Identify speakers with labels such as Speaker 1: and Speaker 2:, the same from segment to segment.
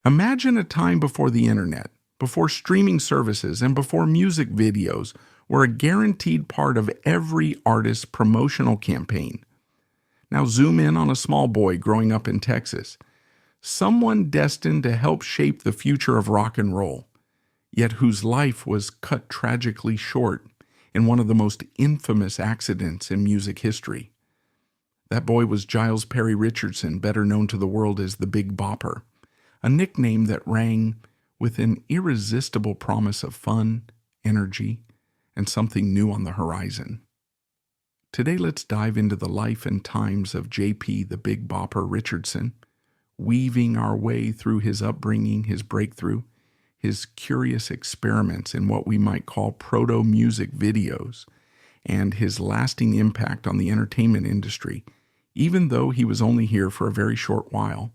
Speaker 1: Imagine a time before the internet, before streaming services, and before music videos were a guaranteed part of every artist's promotional campaign. Now zoom in on a small boy growing up in Texas, someone destined to help shape the future of rock and roll, yet whose life was cut tragically short in one of the most infamous accidents in music history. That boy was Giles Perry Richardson, better known to the world as the Big Bopper, a nickname that rang with an irresistible promise of fun, energy, and something new on the horizon. Today, let's dive into the life and times of J.P. the Big Bopper Richardson, weaving our way through his upbringing, his breakthrough, his curious experiments in what we might call proto-music videos, and his lasting impact on the entertainment industry, even though he was only here for a very short while.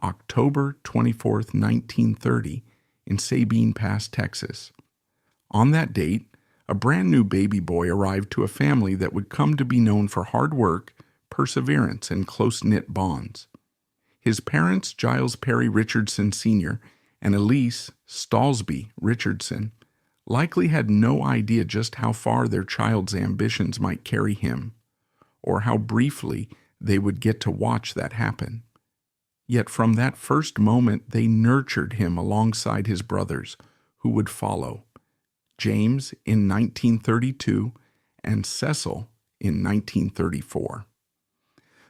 Speaker 1: October 24th, 1930, in Sabine Pass, Texas. On that date, a brand new baby boy arrived to a family that would come to be known for hard work, perseverance, and close-knit bonds. His parents, Giles Perry Richardson Sr. and Elise Stallsby Richardson, likely had no idea just how far their child's ambitions might carry him, or how briefly they would get to watch that happen. Yet from that first moment, they nurtured him alongside his brothers, who would follow, James in 1932 and Cecil in 1934.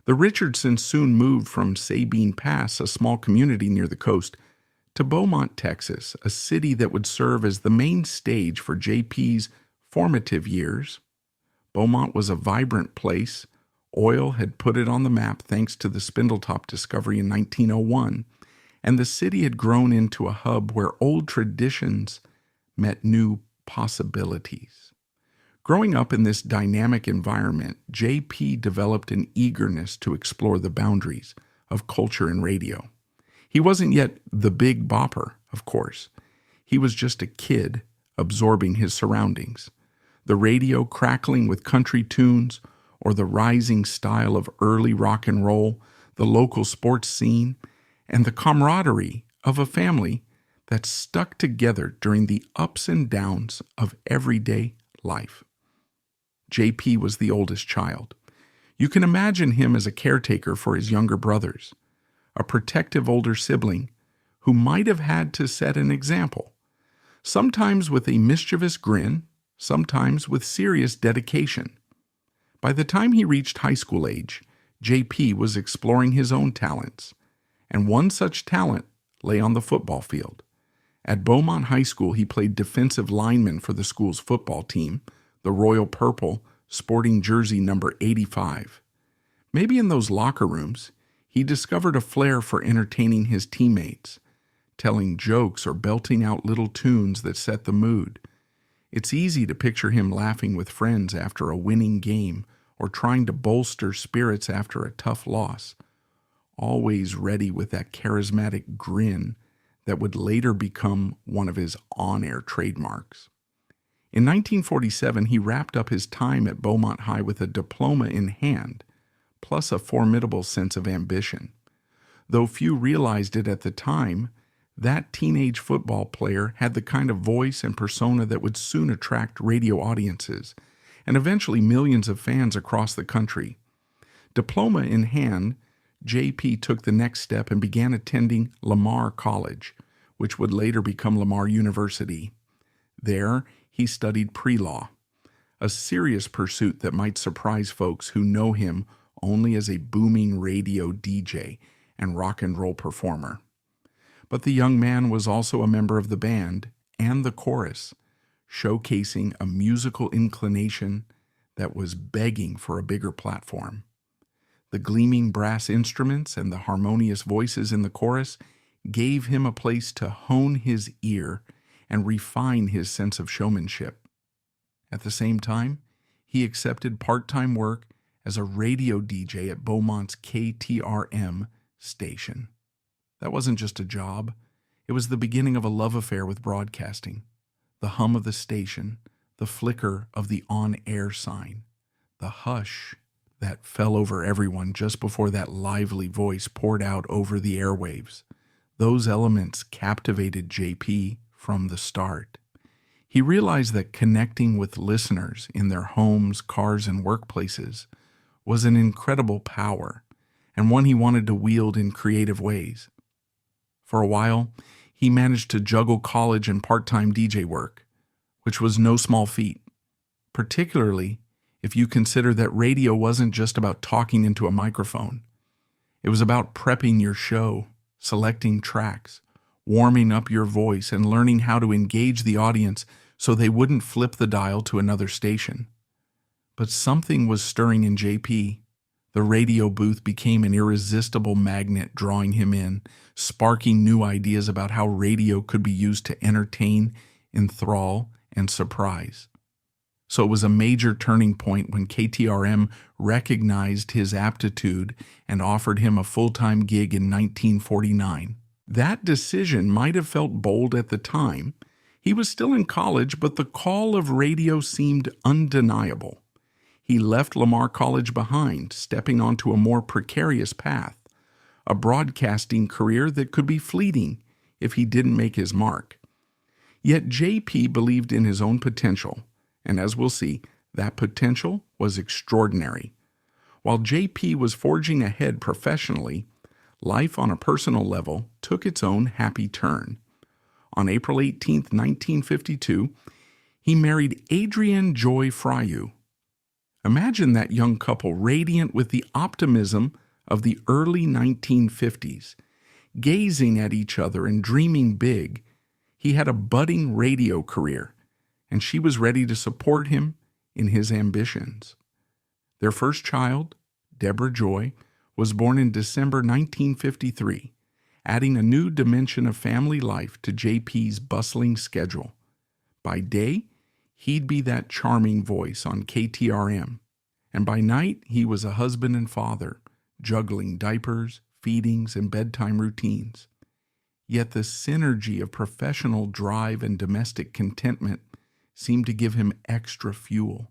Speaker 1: The Richardsons soon moved from Sabine Pass, a small community near the coast, to Beaumont, Texas, a city that would serve as the main stage for JP's formative years. Beaumont was a vibrant place. Oil had put it on the map thanks to the Spindletop discovery in 1901, and the city had grown into a hub where old traditions met new possibilities. Growing up in this dynamic environment, J.P. developed an eagerness to explore the boundaries of culture and radio. He wasn't yet the Big Bopper, of course. He was just a kid absorbing his surroundings, the radio crackling with country tunes, or the rising style of early rock and roll, the local sports scene, and the camaraderie of a family that stuck together during the ups and downs of everyday life. J.P. was the oldest child. You can imagine him as a caretaker for his younger brothers, a protective older sibling who might have had to set an example, sometimes with a mischievous grin, sometimes with serious dedication. By the time he reached high school age, J.P. was exploring his own talents, and one such talent lay on the football field. At Beaumont High School, he played defensive lineman for the school's football team, the Royal Purple, sporting jersey number 85. Maybe in those locker rooms, he discovered a flair for entertaining his teammates, telling jokes or belting out little tunes that set the mood. It's easy to picture him laughing with friends after a winning game or trying to bolster spirits after a tough loss, always ready with that charismatic grin that would later become one of his on-air trademarks. In 1947, he wrapped up his time at Beaumont High with a diploma in hand, plus a formidable sense of ambition. Though few realized it at the time, that teenage football player had the kind of voice and persona that would soon attract radio audiences, and eventually millions of fans across the country. Diploma in hand, J.P. took the next step and began attending Lamar College, which would later become Lamar University. There, he studied pre-law, a serious pursuit that might surprise folks who know him only as a booming radio DJ and rock and roll performer. But the young man was also a member of the band and the chorus, showcasing a musical inclination that was begging for a bigger platform. The gleaming brass instruments and the harmonious voices in the chorus gave him a place to hone his ear and refine his sense of showmanship. At the same time, he accepted part-time work as a radio DJ at Beaumont's KTRM station. That wasn't just a job. It was the beginning of a love affair with broadcasting. The hum of the station, the flicker of the on-air sign, the hush that fell over everyone just before that lively voice poured out over the airwaves, Those elements captivated JP from the start. He realized that connecting with listeners in their homes, cars, and workplaces was an incredible power, and one he wanted to wield in creative ways. For a while, he managed to juggle college and part-time DJ work, which was no small feat, particularly if you consider that radio wasn't just about talking into a microphone. It was about prepping your show, selecting tracks, warming up your voice, and learning how to engage the audience so they wouldn't flip the dial to another station. But something was stirring in JP. The radio booth became an irresistible magnet drawing him in, sparking new ideas about how radio could be used to entertain, enthrall, and surprise. So it was a major turning point when KTRM recognized his aptitude and offered him a full-time gig in 1949. That decision might have felt bold at the time. He was still in college, but the call of radio seemed undeniable. He left Lamar College behind, stepping onto a more precarious path, a broadcasting career that could be fleeting if he didn't make his mark. Yet JP believed in his own potential, and as we'll see, that potential was extraordinary. While JP was forging ahead professionally, life on a personal level took its own happy turn. On April 18, 1952, he married Adrienne Joy Fryu. Imagine that young couple radiant with the optimism of the early 1950s. Gazing at each other and dreaming big, he had a budding radio career, and she was ready to support him in his ambitions. Their first child, Deborah Joy, was born in December 1953, adding a new dimension of family life to JP's bustling schedule. By day, he'd be that charming voice on KTRM, and by night he was a husband and father, juggling diapers, feedings, and bedtime routines. Yet the synergy of professional drive and domestic contentment seemed to give him extra fuel.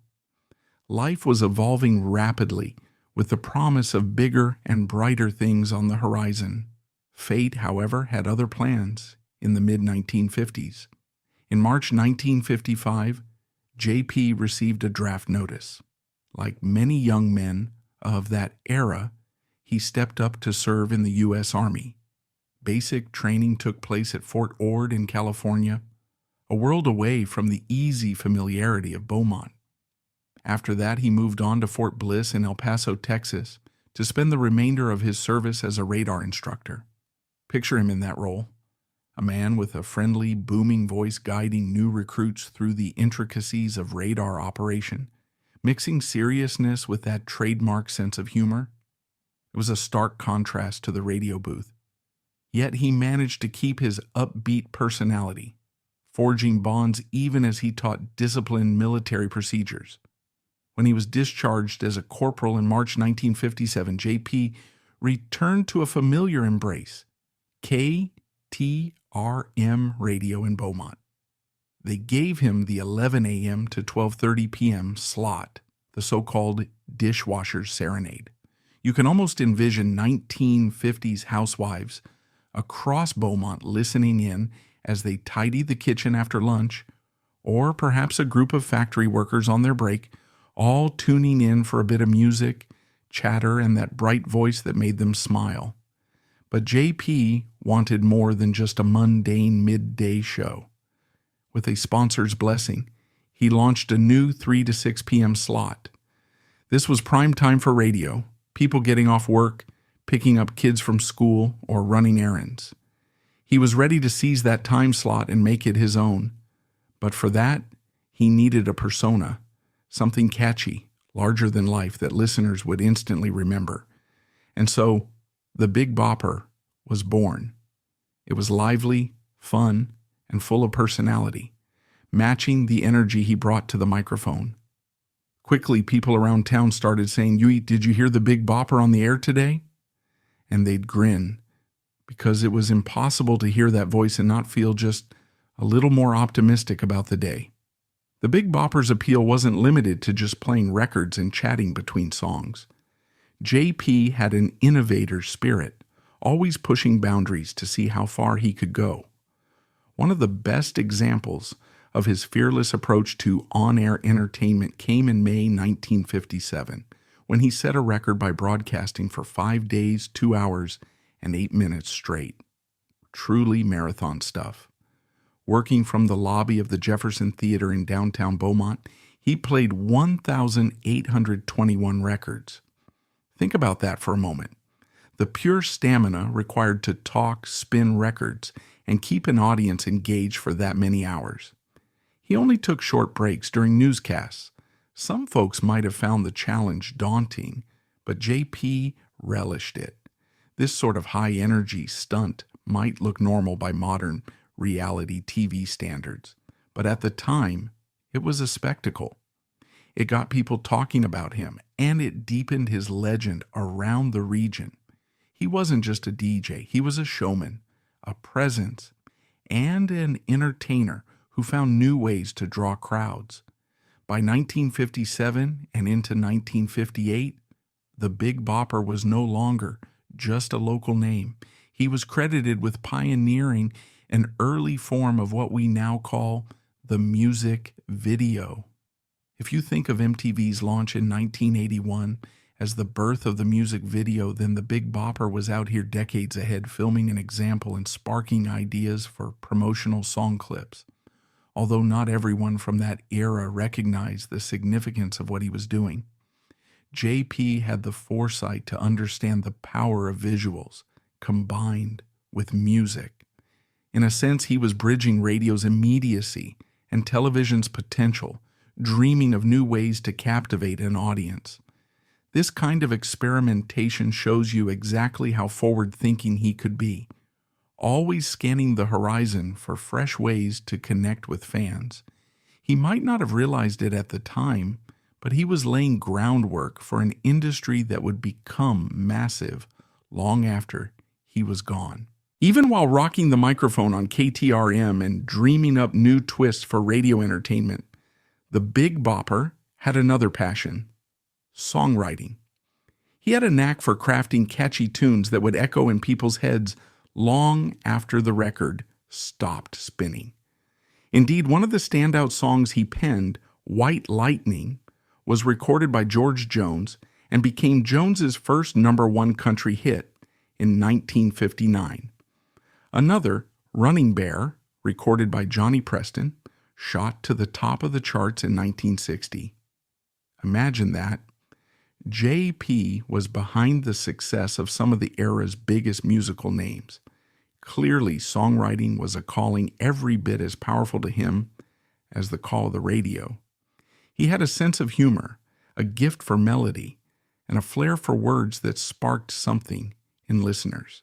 Speaker 1: Life was evolving rapidly, with the promise of bigger and brighter things on the horizon. Fate, however, had other plans in the mid-1950s. In March 1955, JP received a draft notice. Like many young men of that era, he stepped up to serve in the U.S. Army. Basic training took place at Fort Ord in California, a world away from the easy familiarity of Beaumont. After that, he moved on to Fort Bliss in El Paso, Texas, to spend the remainder of his service as a radar instructor. Picture him in that role, a man with a friendly, booming voice guiding new recruits through the intricacies of radar operation, mixing seriousness with that trademark sense of humor. It was a stark contrast to the radio booth. Yet he managed to keep his upbeat personality, forging bonds even as he taught disciplined military procedures. When he was discharged as a corporal in March 1957, JP returned to a familiar embrace, KTRM radio in Beaumont. They gave him the 11 a.m. to 12:30 p.m. slot, the so-called dishwasher's serenade. You can almost envision 1950s housewives across Beaumont listening in as they tidied the kitchen after lunch, or perhaps a group of factory workers on their break, all tuning in for a bit of music, chatter, and that bright voice that made them smile. But JP wanted more than just a mundane midday show. With a sponsor's blessing, he launched a new 3 to 6 p.m. slot. This was prime time for radio, people getting off work, picking up kids from school, or running errands. He was ready to seize that time slot and make it his own. But for that, he needed a persona, something catchy, larger than life that listeners would instantly remember. And so, the Big Bopper was born. It was lively, fun, and full of personality, matching the energy he brought to the microphone. Quickly, people around town started saying, "Did you hear the Big Bopper on the air today?" And they'd grin, because it was impossible to hear that voice and not feel just a little more optimistic about the day. The Big Bopper's appeal wasn't limited to just playing records and chatting between songs. JP had an innovator spirit, always pushing boundaries to see how far he could go. One of the best examples of his fearless approach to on-air entertainment came in May 1957, when he set a record by broadcasting for 5 days, 2 hours, and 8 minutes straight. Truly marathon stuff. Working from the lobby of the Jefferson Theater in downtown Beaumont, he played 1,821 records. Think about that for a moment. The pure stamina required to talk, spin records, and keep an audience engaged for that many hours. He only took short breaks during newscasts. Some folks might have found the challenge daunting, but JP relished it. This sort of high-energy stunt might look normal by modern reality TV standards, but at the time, it was a spectacle. It got people talking about him, and it deepened his legend around the region. He wasn't just a DJ, he was a showman, a presence, and an entertainer who found new ways to draw crowds. By 1957 and into 1958, the Big Bopper was no longer just a local name. He was credited with pioneering an early form of what we now call the music video. If you think of MTV's launch in 1981 as the birth of the music video, then the Big Bopper was out here decades ahead, filming an example and sparking ideas for promotional song clips. Although not everyone from that era recognized the significance of what he was doing, JP had the foresight to understand the power of visuals combined with music. In a sense, he was bridging radio's immediacy and television's potential, dreaming of new ways to captivate an audience. This kind of experimentation shows you exactly how forward-thinking he could be, always scanning the horizon for fresh ways to connect with fans. He might not have realized it at the time, but he was laying groundwork for an industry that would become massive long after he was gone. Even while rocking the microphone on KTRM and dreaming up new twists for radio entertainment, the Big Bopper had another passion: songwriting. He had a knack for crafting catchy tunes that would echo in people's heads long after the record stopped spinning. Indeed, one of the standout songs he penned, White Lightning, was recorded by George Jones and became Jones's first #1 country hit in 1959. Another, Running Bear, recorded by Johnny Preston, shot to the top of the charts in 1960. Imagine that. JP was behind the success of some of the era's biggest musical names. Clearly, songwriting was a calling every bit as powerful to him as the call of the radio. He had a sense of humor, a gift for melody, and a flair for words that sparked something in listeners.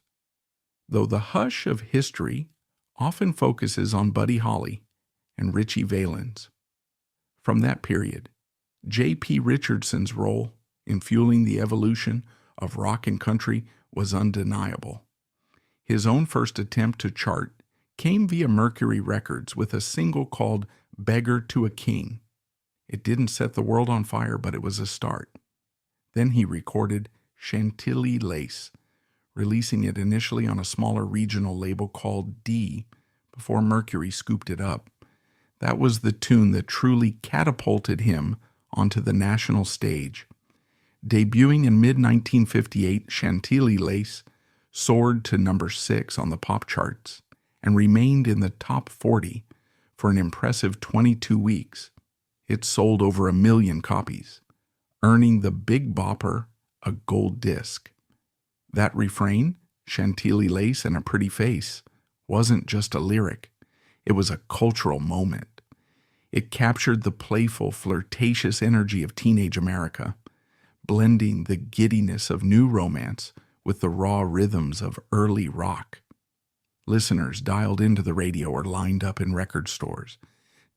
Speaker 1: Though the hush of history often focuses on Buddy Holly and Ritchie Valens. From that period, J.P. Richardson's role in fueling the evolution of rock and country was undeniable. His own first attempt to chart came via Mercury Records with a single called Beggar to a King. It didn't set the world on fire, but it was a start. Then he recorded Chantilly Lace, releasing it initially on a smaller regional label called D before Mercury scooped it up. That was the tune that truly catapulted him onto the national stage. Debuting in mid-1958, Chantilly Lace soared to number 6 on the pop charts and remained in the top 40 for an impressive 22 weeks. It sold over 1 million copies, earning the Big Bopper a gold disc. That refrain, Chantilly Lace and a Pretty Face, wasn't just a lyric. It was a cultural moment. It captured the playful, flirtatious energy of teenage America, blending the giddiness of new romance with the raw rhythms of early rock. Listeners dialed into the radio or lined up in record stores,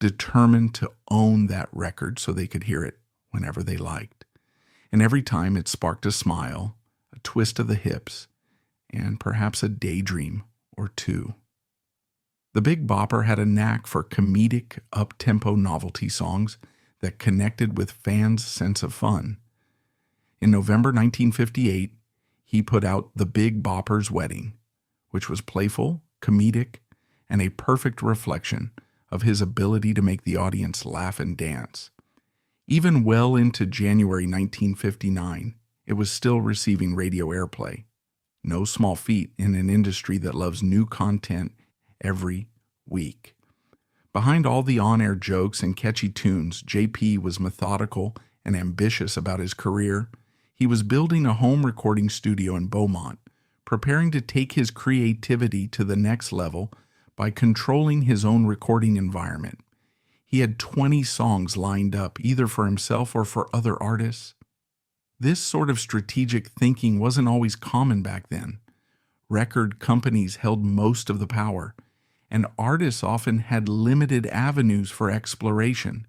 Speaker 1: determined to own that record so they could hear it whenever they liked. And every time it sparked a smile, a twist of the hips, and perhaps a daydream or two. The Big Bopper had a knack for comedic, up-tempo novelty songs that connected with fans' sense of fun. In November 1958, he put out The Big Bopper's Wedding, which was playful, comedic, and a perfect reflection of his ability to make the audience laugh and dance. Even well into January 1959, it was still receiving radio airplay. No small feat in an industry that loves new content every week. Behind all the on-air jokes and catchy tunes, JP was methodical and ambitious about his career. He was building a home recording studio in Beaumont, preparing to take his creativity to the next level by controlling his own recording environment. He had 20 songs lined up, either for himself or for other artists. This sort of strategic thinking wasn't always common back then. Record companies held most of the power, and artists often had limited avenues for exploration.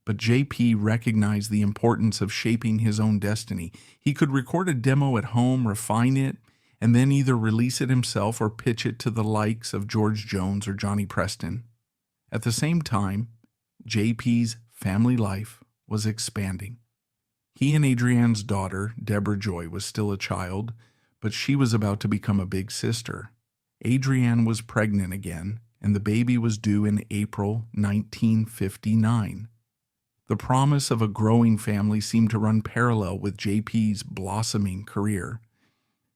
Speaker 1: But JP recognized the importance of shaping his own destiny. He could record a demo at home, refine it, and then either release it himself or pitch it to the likes of George Jones or Johnny Preston. At the same time, JP's family life was expanding. He and Adrienne's daughter, Deborah Joy, was still a child, but she was about to become a big sister. Adrienne was pregnant again, and the baby was due in April 1959. The promise of a growing family seemed to run parallel with JP's blossoming career.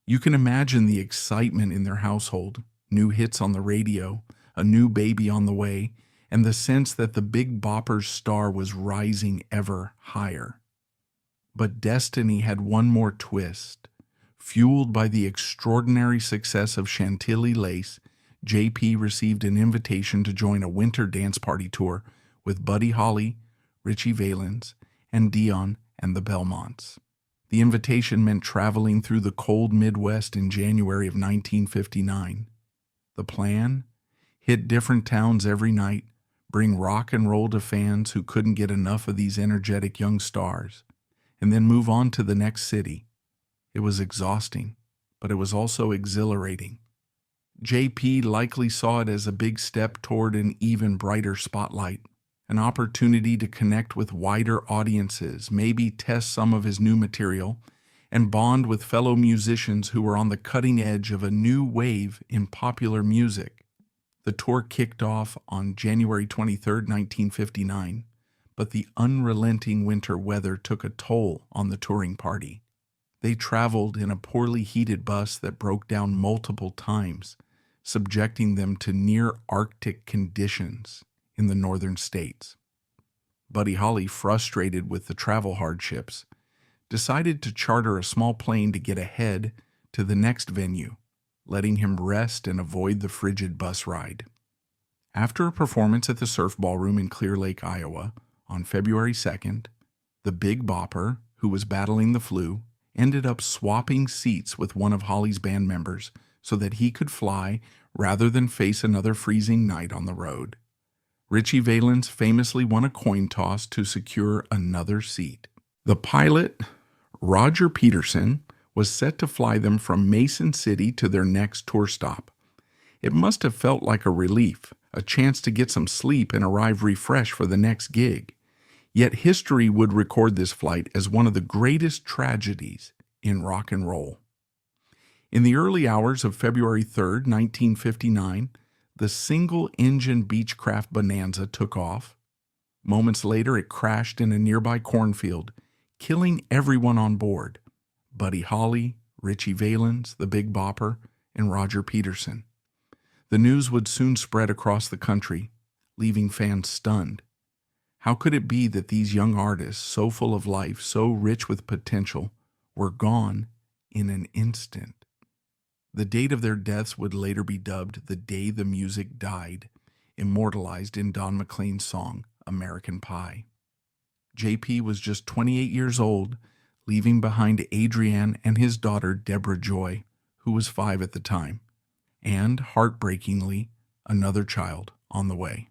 Speaker 1: You can imagine the excitement in their household, new hits on the radio, a new baby on the way, and the sense that the Big Bopper's star was rising ever higher. But destiny had one more twist. Fueled by the extraordinary success of Chantilly Lace, JP received an invitation to join a winter dance party tour with Buddy Holly, Richie Valens, and Dion and the Belmonts. The invitation meant traveling through the cold Midwest in January of 1959. The plan? Hit different towns every night, bring rock and roll to fans who couldn't get enough of these energetic young stars, and then move on to the next city. It was exhausting, but it was also exhilarating. JP likely saw it as a big step toward an even brighter spotlight, an opportunity to connect with wider audiences, maybe test some of his new material, and bond with fellow musicians who were on the cutting edge of a new wave in popular music. The tour kicked off on January 23, 1959, but the unrelenting winter weather took a toll on the touring party. They traveled in a poorly heated bus that broke down multiple times, subjecting them to near Arctic conditions in the northern states. Buddy Holly, frustrated with the travel hardships, decided to charter a small plane to get ahead to the next venue, letting him rest and avoid the frigid bus ride. After a performance at the Surf Ballroom in Clear Lake, Iowa, on February 2nd, the Big Bopper, who was battling the flu, ended up swapping seats with one of Holly's band members so that he could fly rather than face another freezing night on the road. Richie Valens famously won a coin toss to secure another seat. The pilot, Roger Peterson, was set to fly them from Mason City to their next tour stop. It must have felt like a relief, a chance to get some sleep and arrive refreshed for the next gig. Yet history would record this flight as one of the greatest tragedies in rock and roll. In the early hours of February 3, 1959, the single-engine Beechcraft Bonanza took off. Moments later, it crashed in a nearby cornfield, killing everyone on board: Buddy Holly, Richie Valens, the Big Bopper, and Roger Peterson. The news would soon spread across the country, leaving fans stunned. How could it be that these young artists, so full of life, so rich with potential, were gone in an instant? The date of their deaths would later be dubbed the day the music died, immortalized in Don McLean's song, American Pie. JP was just 28 years old, leaving behind Adrienne and his daughter, Deborah Joy, who was 5 at the time, and, heartbreakingly, another child on the way.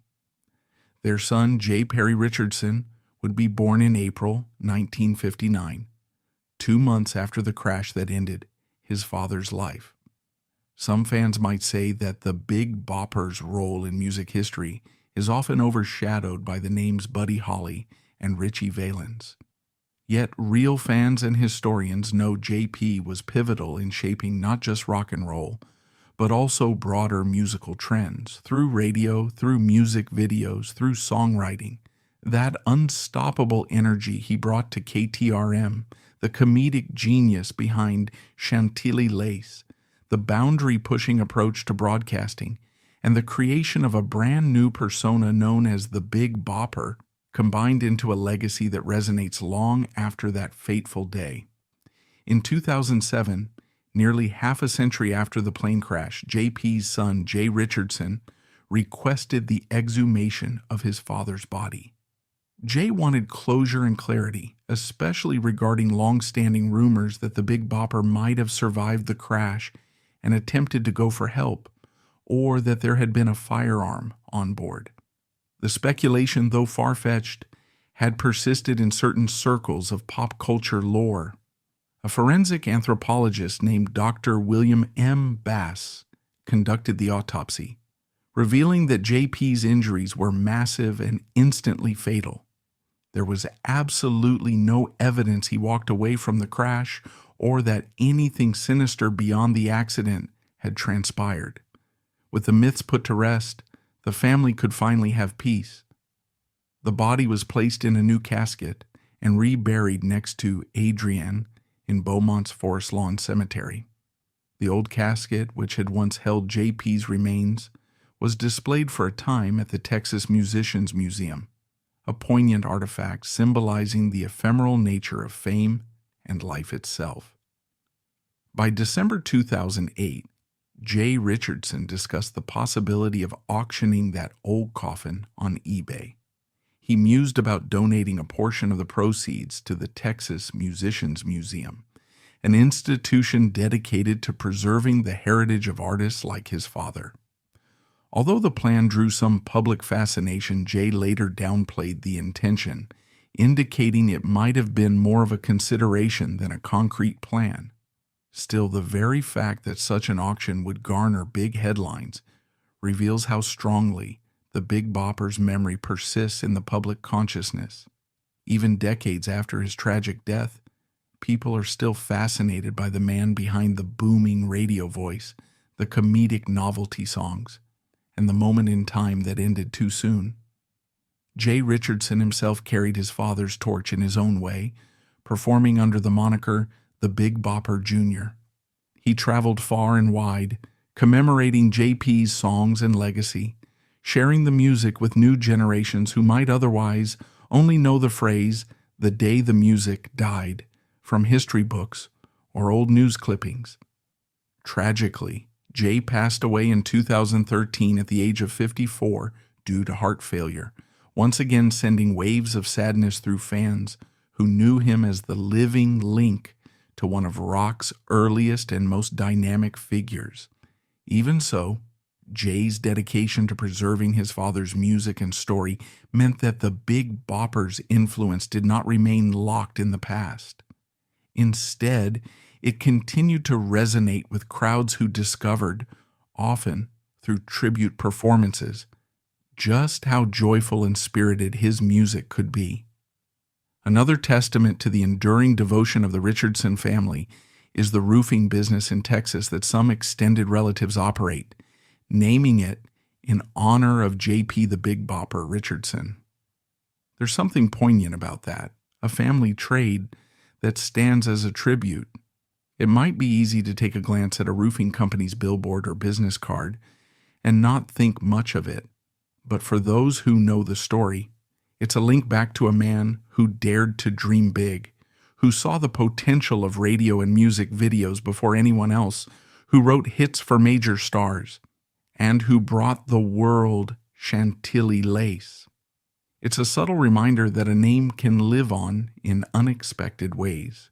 Speaker 1: Their son, J. Perry Richardson, would be born in April 1959, 2 months after the crash that ended his father's life. Some fans might say that the Big Bopper's role in music history is often overshadowed by the names Buddy Holly and Richie Valens. Yet real fans and historians know JP was pivotal in shaping not just rock and roll, but also broader musical trends through radio, through music videos, through songwriting. That unstoppable energy he brought to KTRM, the comedic genius behind Chantilly Lace, the boundary-pushing approach to broadcasting, and the creation of a brand new persona known as the Big Bopper, combined into a legacy that resonates long after that fateful day. In 2007, nearly half a century after the plane crash, JP's son, Jay Richardson, requested the exhumation of his father's body. Jay wanted closure and clarity, especially regarding long-standing rumors that the Big Bopper might have survived the crash and attempted to go for help, or that there had been a firearm on board. The speculation, though far-fetched, had persisted in certain circles of pop culture lore. A forensic anthropologist named Dr. William M. Bass conducted the autopsy, revealing that JP's injuries were massive and instantly fatal. There was absolutely no evidence he walked away from the crash or that anything sinister beyond the accident had transpired. With the myths put to rest, the family could finally have peace. The body was placed in a new casket and reburied next to Adrienne in Beaumont's Forest Lawn Cemetery. The old casket, which had once held JP's remains, was displayed for a time at the Texas Musicians Museum, a poignant artifact symbolizing the ephemeral nature of fame and life itself. By December 2008, Jay Richardson discussed the possibility of auctioning that old coffin on eBay. He mused about donating a portion of the proceeds to the Texas Musicians Museum, an institution dedicated to preserving the heritage of artists like his father. Although the plan drew some public fascination, Jay later downplayed the intention, indicating it might have been more of a consideration than a concrete plan. Still, the very fact that such an auction would garner big headlines reveals how strongly the Big Bopper's memory persists in the public consciousness. Even decades after his tragic death, people are still fascinated by the man behind the booming radio voice, the comedic novelty songs, and the moment in time that ended too soon. Jay Richardson himself carried his father's torch in his own way, performing under the moniker the Big Bopper Jr. He traveled far and wide, commemorating JP's songs and legacy, sharing the music with new generations who might otherwise only know the phrase, "the day the music died," from history books or old news clippings. Tragically, Jay passed away in 2013 at the age of 54 due to heart failure, once again sending waves of sadness through fans who knew him as the living link to one of rock's earliest and most dynamic figures. Even so, Jay's dedication to preserving his father's music and story meant that the Big Bopper's influence did not remain locked in the past. Instead, it continued to resonate with crowds who discovered, often through tribute performances, just how joyful and spirited his music could be. Another testament to the enduring devotion of the Richardson family is the roofing business in Texas that some extended relatives operate, naming it in honor of JP the Big Bopper Richardson. There's something poignant about that, a family trade that stands as a tribute. It might be easy to take a glance at a roofing company's billboard or business card and not think much of it, but for those who know the story, it's a link back to a man who dared to dream big, who saw the potential of radio and music videos before anyone else, who wrote hits for major stars, and who brought the world Chantilly Lace. It's a subtle reminder that a name can live on in unexpected ways,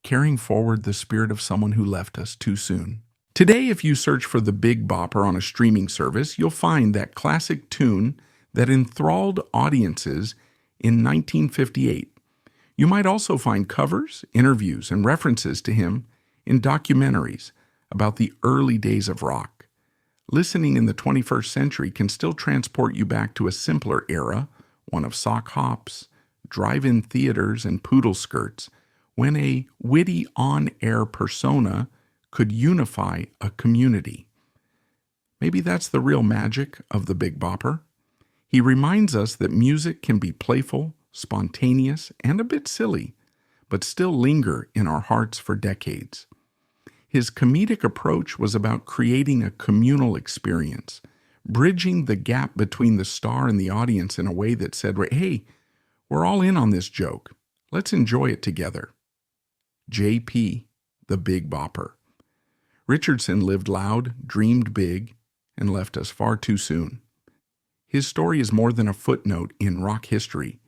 Speaker 1: carrying forward the spirit of someone who left us too soon. Today, if you search for the Big Bopper on a streaming service, you'll find that classic tune that enthralled audiences in 1958. You might also find covers, interviews, and references to him in documentaries about the early days of rock. Listening in the 21st century can still transport you back to a simpler era, one of sock hops, drive-in theaters, and poodle skirts, when a witty on-air persona could unify a community. Maybe that's the real magic of the Big Bopper. He reminds us that music can be playful, spontaneous, and a bit silly, but still linger in our hearts for decades. His comedic approach was about creating a communal experience, bridging the gap between the star and the audience in a way that said, hey, we're all in on this joke. Let's enjoy it together. J.P., the Big Bopper. Richardson lived loud, dreamed big, and left us far too soon. His story is more than a footnote in rock history.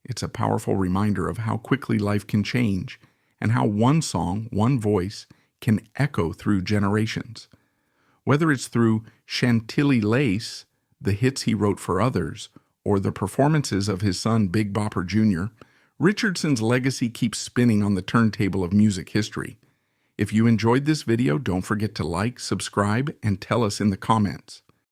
Speaker 1: It's a powerful reminder of how quickly life can change and how one song, one voice, can echo through generations. Whether it's through Chantilly Lace, the hits he wrote for others, or the performances of his son Big Bopper Jr., Richardson's legacy keeps spinning on the turntable of music history. If you enjoyed this video, don't forget to like, subscribe, and tell us in the comments.